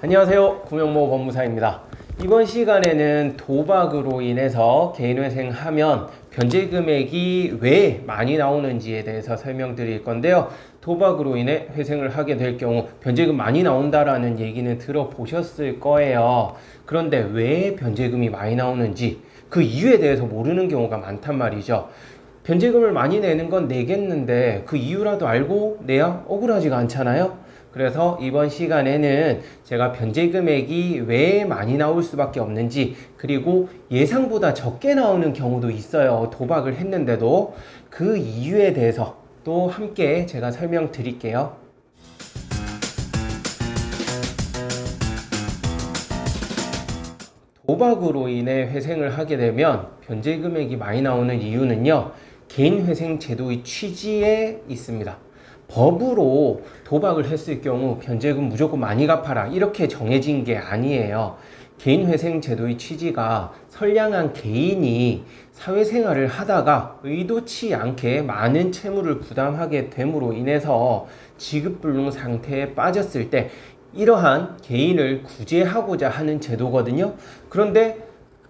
안녕하세요. 구명모 법무사입니다. 이번 시간에는 도박으로 인해서 개인회생하면 변제 금액이 왜 많이 나오는지에 대해서 설명드릴 건데요. 도박으로 인해 회생을 하게 될 경우 변제금 많이 나온다라는 얘기는 들어보셨을 거예요. 그런데 왜 변제금이 많이 나오는지 그 이유에 대해서 모르는 경우가 많단 말이죠. 변제금을 많이 내는 건 내겠는데 그 이유라도 알고 내야 억울하지가 않잖아요. 그래서 이번 시간에는 제가 변제 금액이 왜 많이 나올 수밖에 없는지, 그리고 예상보다 적게 나오는 경우도 있어요. 도박을 했는데도 그 이유에 대해서 또 함께 제가 설명드릴게요. 도박으로 인해 회생을 하게 되면 변제 금액이 많이 나오는 이유는요, 개인회생 제도의 취지에 있습니다. 법으로 도박을 했을 경우 변제금 무조건 많이 갚아라 이렇게 정해진 게 아니에요. 개인회생 제도의 취지가 선량한 개인이 사회생활을 하다가 의도치 않게 많은 채무를 부담하게 됨으로 인해서 지급불능 상태에 빠졌을 때 이러한 개인을 구제하고자 하는 제도거든요. 그런데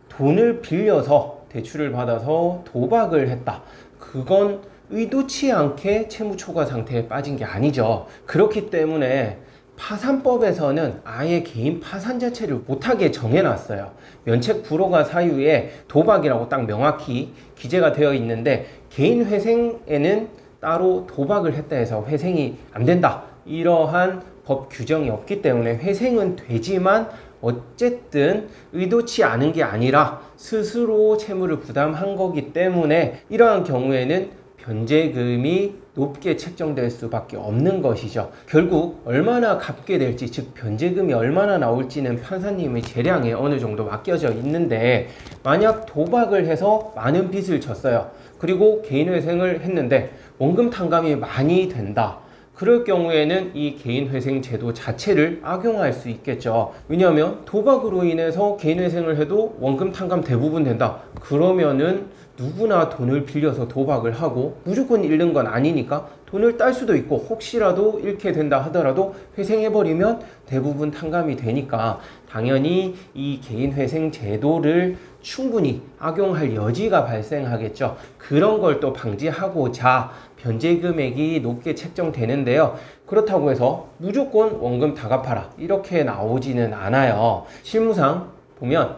돈을 빌려서 대출을 받아서 도박을 했다. 그건 의도치 않게 채무 초과 상태에 빠진 게 아니죠. 그렇기 때문에 파산법에서는 아예 개인 파산 자체를 못하게 정해놨어요. 면책 불허가 사유에 도박이라고 딱 명확히 기재가 되어 있는데, 개인 회생에는 따로 도박을 했다 해서 회생이 안 된다, 이러한 법 규정이 없기 때문에 회생은 되지만 어쨌든 의도치 않은 게 아니라 스스로 채무를 부담한 거기 때문에 이러한 경우에는 변제금이 높게 책정될 수밖에 없는 것이죠. 결국 얼마나 갚게 될지, 즉 변제금이 얼마나 나올지는 판사님의 재량에 어느 정도 맡겨져 있는데, 만약 도박을 해서 많은 빚을 졌어요. 그리고 개인회생을 했는데 원금 탕감이 많이 된다. 그럴 경우에는 이 개인회생 제도 자체를 악용할 수 있겠죠. 왜냐하면 도박으로 인해서 개인회생을 해도 원금 탕감 대부분 된다. 그러면은 누구나 돈을 빌려서 도박을 하고 무조건 잃는 건 아니니까 돈을 딸 수도 있고, 혹시라도 잃게 된다 하더라도 회생해버리면 대부분 탕감이 되니까 당연히 이 개인회생 제도를 충분히 악용할 여지가 발생하겠죠. 그런 걸 또 방지하고자 변제 금액이 높게 책정되는데요. 그렇다고 해서 무조건 원금 다 갚아라 이렇게 나오지는 않아요. 실무상 보면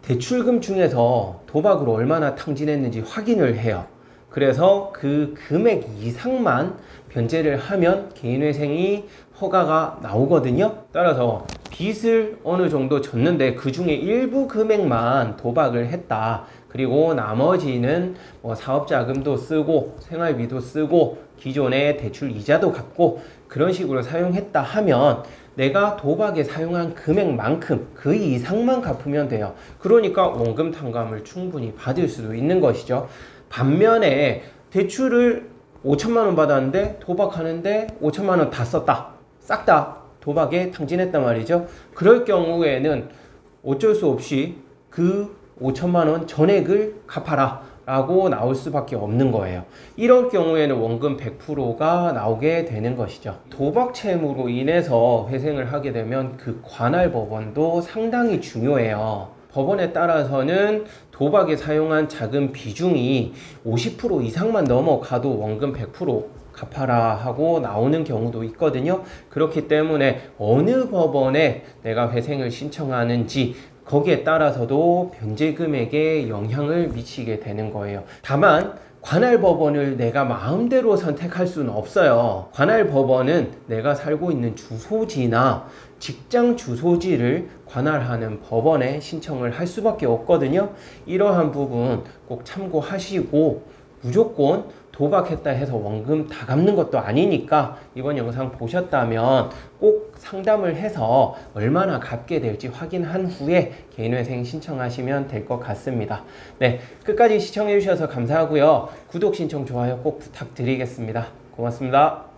대출금 중에서 도박으로 얼마나 탕진했는지 확인을 해요. 그래서 그 금액 이상만 변제를 하면 개인회생이 허가가 나오거든요. 따라서 빚을 어느 정도 졌는데 그 중에 일부 금액만 도박을 했다. 그리고 나머지는 사업자금도 쓰고 생활비도 쓰고 기존의 대출 이자도 갚고 그런 식으로 사용했다 하면 내가 도박에 사용한 금액만큼 그 이상만 갚으면 돼요. 그러니까 원금 탕감을 충분히 받을 수도 있는 것이죠. 반면에 대출을 5천만 원 받았는데 도박하는데 5천만 원 다 썼다, 싹 다 도박에 탕진했단 말이죠. 그럴 경우에는 어쩔 수 없이 그 5천만 원 전액을 갚아라 라고 나올 수밖에 없는 거예요. 이럴 경우에는 원금 100%가 나오게 되는 것이죠. 도박 채무로 인해서 회생을 하게 되면 그 관할 법원도 상당히 중요해요. 법원에 따라서는 도박에 사용한 자금 비중이 50% 이상만 넘어가도 원금 100% 갚아라 하고 나오는 경우도 있거든요. 그렇기 때문에 어느 법원에 내가 회생을 신청하는지 거기에 따라서도 변제 금액에 영향을 미치게 되는 거예요. 다만 관할 법원을 내가 마음대로 선택할 수는 없어요. 관할 법원은 내가 살고 있는 주소지나 직장 주소지를 관할하는 법원에 신청을 할 수밖에 없거든요. 이러한 부분 꼭 참고하시고, 무조건 도박했다 해서 원금 다 갚는 것도 아니니까 이번 영상 보셨다면 꼭 상담을 해서 얼마나 갚게 될지 확인한 후에 개인회생 신청하시면 될 것 같습니다. 네, 끝까지 시청해 주셔서 감사하고요. 구독, 신청, 좋아요 꼭 부탁드리겠습니다. 고맙습니다.